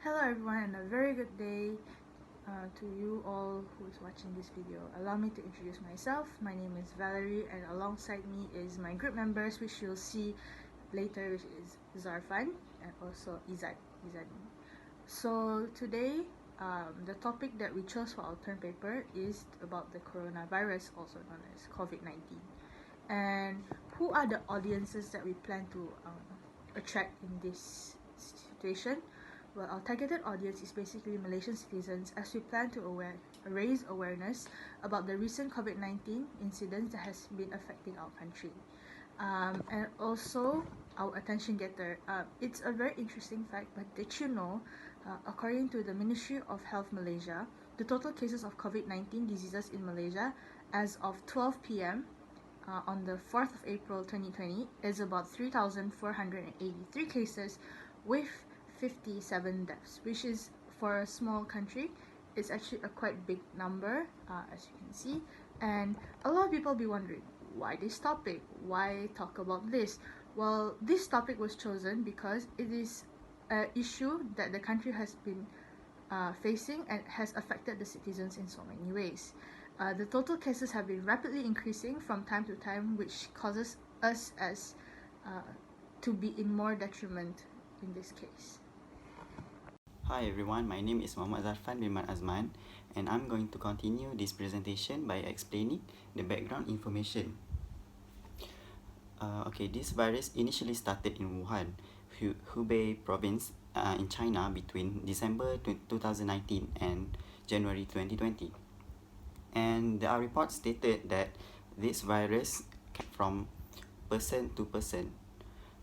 Hello everyone, and a very good day to you all who is watching this video. Allow me to introduce myself. My name is Valerie, and alongside me is my group members, which you'll see later, which is Zharfan and also Izzat Izani. So today, the topic that we chose for our term paper is about the coronavirus, also known as COVID-19. And who are the audiences that we plan to attract in this situation? Well, our targeted audience is basically Malaysian citizens, as we plan to raise awareness about the recent COVID-19 incidents that has been affecting our country. And also, our attention getter. It's a very interesting fact, but did you know, according to the Ministry of Health Malaysia, the total cases of COVID-19 diseases in Malaysia as of 12 p.m. On the 4th of April 2020 is about 3,483 cases with 57 deaths, which is, for a small country, it's actually a quite big number, as you can see. And a lot of people be wondering, why this topic? Why talk about this? Well, this topic was chosen because it is an issue that the country has been facing and has affected the citizens in so many ways. The total cases have been rapidly increasing from time to time, which causes us as to be in more detriment in this case. Hi everyone, my name is Muhammad Zharfan bin Azman, and I'm going to continue this presentation by explaining the background information. This virus initially started in Wuhan, Hubei province in China between December 2019 and January 2020. And there are reports stated that this virus came from person to person,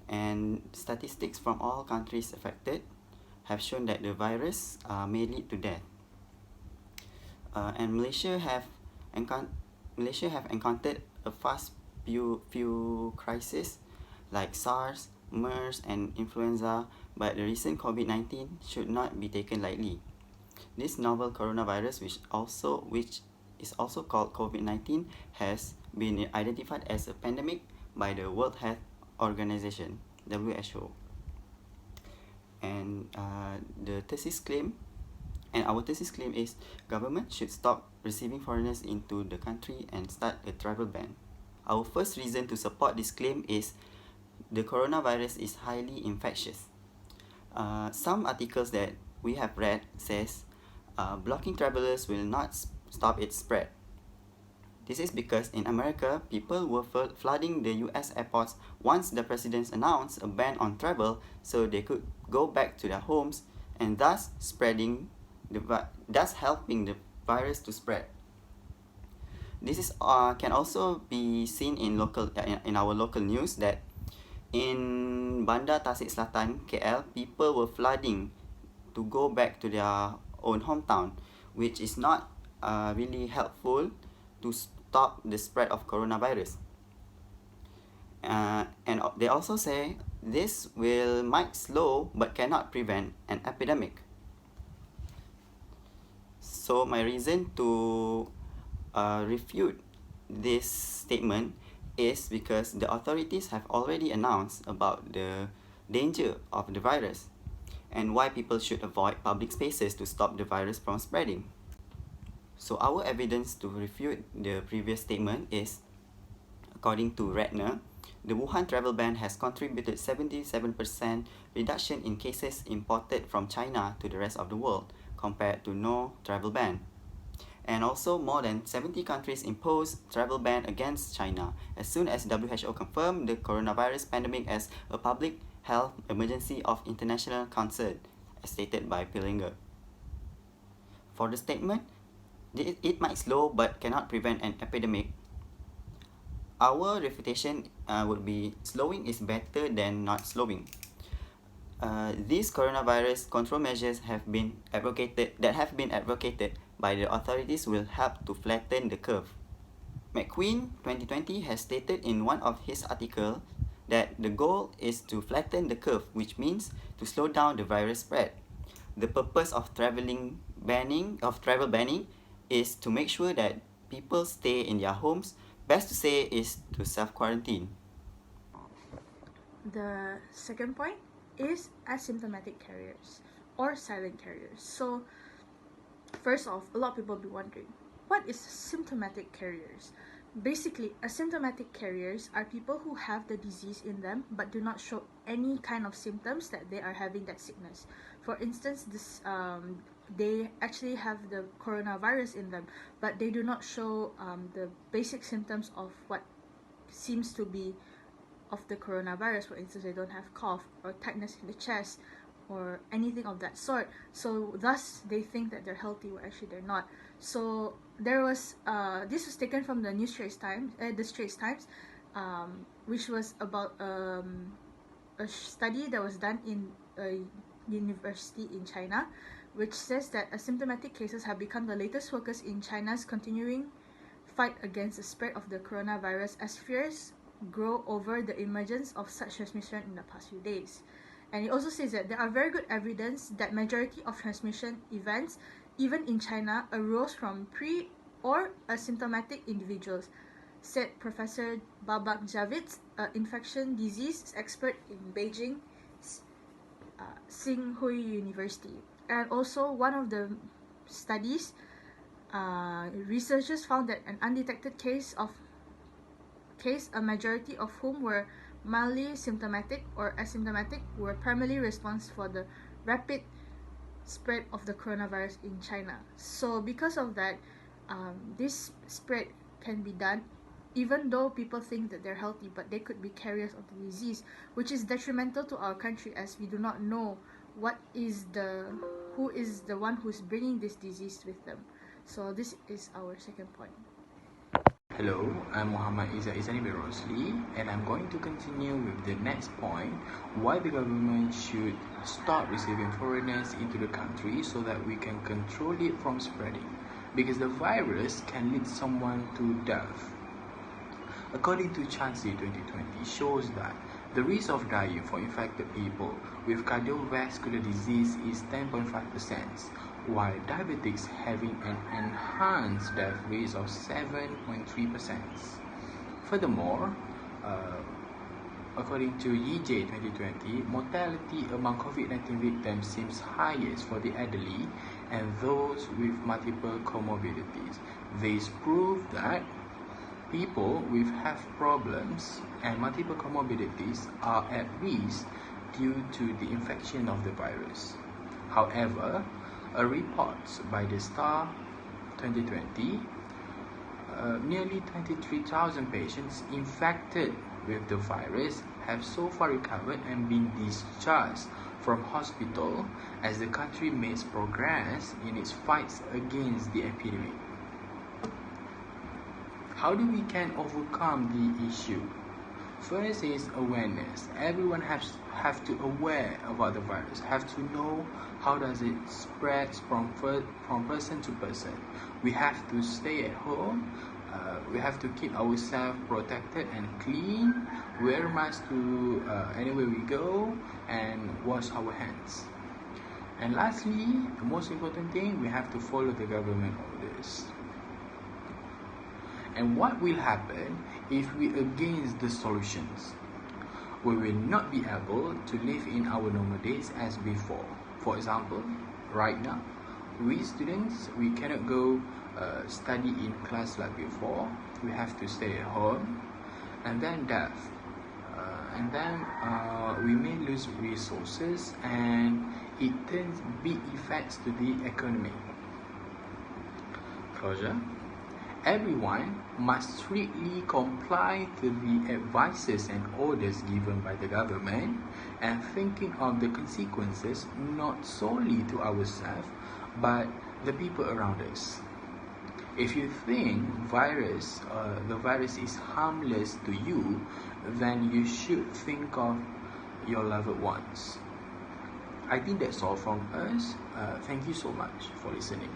and statistics from all countries affected have shown that the virus may lead to death. And Malaysia have encountered a few crises like SARS, MERS, and influenza, but the recent COVID-19 should not be taken lightly. This novel coronavirus, which is also called COVID-19, has been identified as a pandemic by the World Health Organization, WHO. And our thesis claim is government should stop receiving foreigners into the country and start a travel ban. Our first reason to support this claim is the coronavirus is highly infectious. Some articles that we have read says blocking travelers will not stop its spread. This is because in America, people were flooding the US airports once the president announced a ban on travel, so they could go back to their homes, and thus helping the virus to spread. This is can also be seen in our local news that in Bandar Tasik Selatan, KL, people were flooding to go back to their own hometown, which is not really helpful to stop the spread of coronavirus. And they also say this might slow but cannot prevent an epidemic. So my reason to refute this statement is because the authorities have already announced about the danger of the virus and why people should avoid public spaces to stop the virus from spreading. So our evidence to refute the previous statement is, according to Ratner, the Wuhan travel ban has contributed 77% reduction in cases imported from China to the rest of the world compared to no travel ban. And also, more than 70 countries imposed travel ban against China as soon as WHO confirmed the coronavirus pandemic as a public health emergency of international concern, as stated by Pillinger. For the statement, it might slow but cannot prevent an epidemic, our refutation would be slowing is better than not slowing. These coronavirus control measures have been advocated by the authorities will help to flatten the curve. McQueen 2020 has stated in one of his articles that the goal is to flatten the curve, which means to slow down the virus spread. The purpose of travel banning is to make sure that people stay in their homes. Best to say is to self-quarantine. The second point is asymptomatic carriers. or silent carriers. So first off, a lot of people will be wondering, what is symptomatic carriers? Basically, asymptomatic carriers are people who have the disease in them but do not show any kind of symptoms that they are having that sickness. For instance, they actually have the coronavirus in them, but they do not show the basic symptoms of what seems to be of the coronavirus. For instance, they don't have cough or tightness in the chest or anything of that sort. So thus they think that they're healthy, where actually they're not. So there was this was taken from the Straits Times, which was about a study that was done in a university in China, which says that asymptomatic cases have become the latest focus in China's continuing fight against the spread of the coronavirus, as fears grow over the emergence of such transmission in the past few days. And it also says that there are very good evidence that majority of transmission events, even in China, arose from pre or asymptomatic individuals, said Professor Babak Javid, an infection disease expert in Beijing Tsinghua University. And also, one of the studies, researchers found that an undetected case, a majority of whom were mildly symptomatic or asymptomatic, were primarily responsible for the rapid spread of the coronavirus in China. So because of that, this spread can be done even though people think that they're healthy, but they could be carriers of the disease, which is detrimental to our country, as we do not know who is the one who's bringing this disease with them. So this is our second point. Hello, I'm Muhammad Izzat Izani and I'm going to continue with the next point, why the government should stop receiving foreigners into the country so that we can control it from spreading, because the virus can lead someone to death. According to Chancellor 2020, shows that the risk of dying for infected people with cardiovascular disease is 10.5%, while diabetics having an enhanced death rate of 7.3%. Furthermore, according to EJ 2020, mortality among COVID-19 victims seems highest for the elderly and those with multiple comorbidities. This proves that people with health problems and multiple comorbidities are at risk due to the infection of the virus. However, a report by the Star 2020, nearly 23,000 patients infected with the virus have so far recovered and been discharged from hospital as the country makes progress in its fights against the epidemic. How do we can overcome the issue? First is awareness. Everyone have to aware about the virus, have to know how does it spread from person to person. We have to stay at home. We have to keep ourselves protected and clean, wear masks to anywhere we go, and wash our hands. And lastly, the most important thing, we have to follow the government orders. And what will happen if we against the solutions? We will not be able to live in our normal days as before. For example, right now, we students, we cannot go study in class like before. We have to stay at home, and then death, and then we may lose resources, and it turns big effects to the economy. Closure. Everyone must strictly comply to the advices and orders given by the government and thinking of the consequences not solely to ourselves but the people around us. If you think the virus is harmless to you, then you should think of your loved ones. I think that's all from us. Thank you so much for listening.